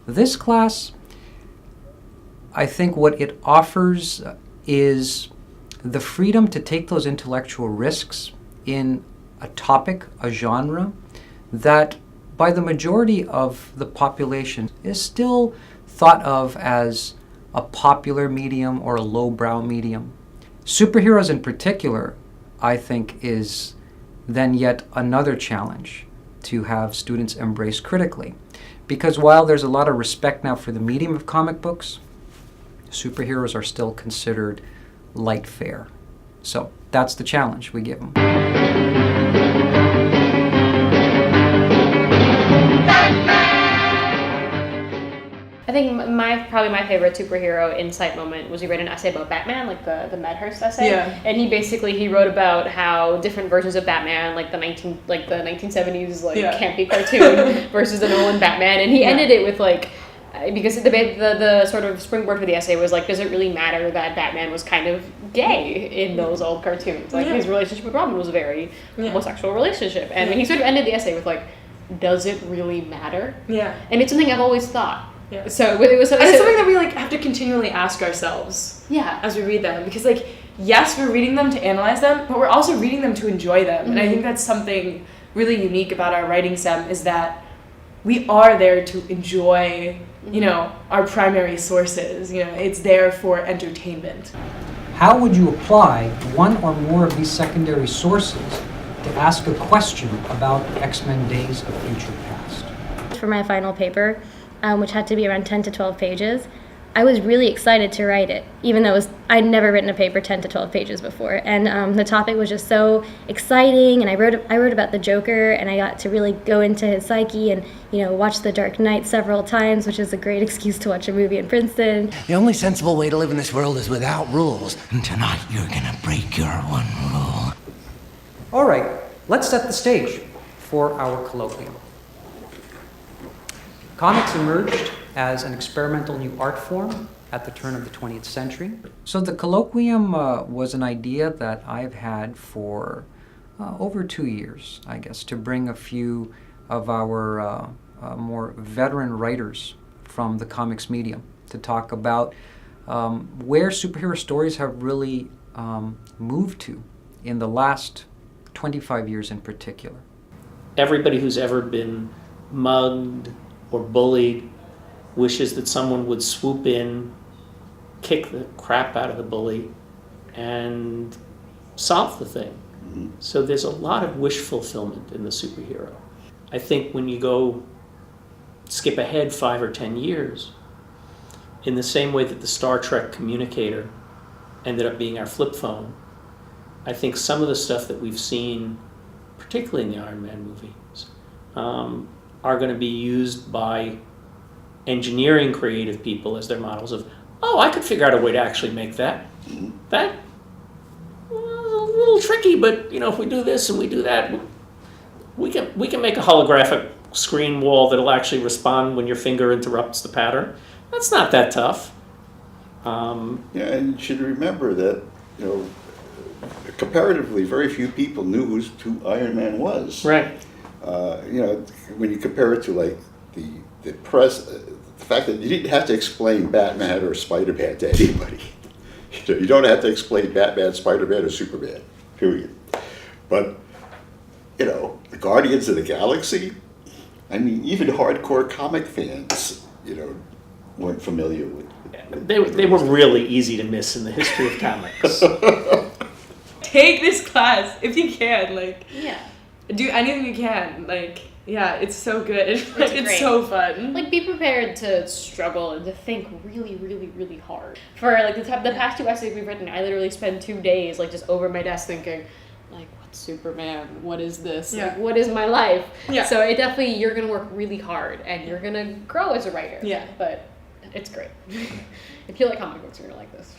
This class, I think what it offers is the freedom to take those intellectual risks in a topic, a genre, that by the majority of the population is still thought of as a popular medium or a lowbrow medium. Superheroes in particular, I think, is then yet another challenge to have students embrace critically. Because while there's a lot of respect now for the medium of comic books, superheroes are still considered light fare. So that's the challenge we give them. I think probably my favorite superhero insight moment was he read an essay about Batman, like the Medhurst essay. Yeah. And he wrote about how different versions of Batman, like the 1970s campy cartoon versus the Nolan Batman, and he ended it with because the sort of springboard for the essay was does it really matter that Batman was kind of gay in those old cartoons? His relationship with Robin was a very homosexual relationship, and he sort of ended the essay with does it really matter? Yeah. And it's something I've always thought. Yeah. So it was. And it's something that we have to continually ask ourselves. Yeah. As we read them, because yes, we're reading them to analyze them, but we're also reading them to enjoy them, mm-hmm. and I think that's something really unique about our writing STEM is that we are there to enjoy, our primary sources. It's there for entertainment. How would you apply one or more of these secondary sources to ask a question about X-Men Days of Future Past? For my final paper, which had to be around 10 to 12 pages, I was really excited to write it, even though I'd never written a paper 10 to 12 pages before. And the topic was just so exciting, and I wrote about the Joker, and I got to really go into his psyche and, watch The Dark Knight several times, which is a great excuse to watch a movie in Princeton. The only sensible way to live in this world is without rules, and tonight you're gonna break your one rule. All right, let's set the stage for our colloquium. Comics emerged as an experimental new art form at the turn of the 20th century. So the colloquium was an idea that I've had for over 2 years, I guess, to bring a few of our more veteran writers from the comics medium to talk about where superhero stories have really moved to in the last 25 years in particular. Everybody who's ever been mugged or bullied wishes that someone would swoop in, kick the crap out of the bully, and solve the thing. Mm-hmm. So there's a lot of wish fulfillment in the superhero. I think when you go skip ahead 5 or 10 years, in the same way that the Star Trek communicator ended up being our flip phone, I think some of the stuff that we've seen, particularly in the Iron Man movies, are going to be used by engineering creative people as their models of, I could figure out a way to actually make that. That was a little tricky, but if we do this and we do that, we can make a holographic screen wall that'll actually respond when your finger interrupts the pattern. That's not that tough. And you should remember that comparatively very few people knew who Iron Man was. Right. When you compare it to the fact that you didn't have to explain Batman or Spider-Man to anybody. You don't have to explain Batman, Spider-Man, or Superman, period. But, the Guardians of the Galaxy, even hardcore comic fans, weren't familiar with. They were really easy to miss in the history of comics. Take this class if you can, do anything you can, it's so good. It's so fun. Be prepared to struggle and to think really, really, really hard. For the past 2 essays we've written, I literally spend 2 days just over my desk thinking, what's Superman? What is this? Yeah. What is my life? Yeah. So you're gonna work really hard and you're gonna grow as a writer. Yeah. But it's great. If you like comic books, you're gonna like this.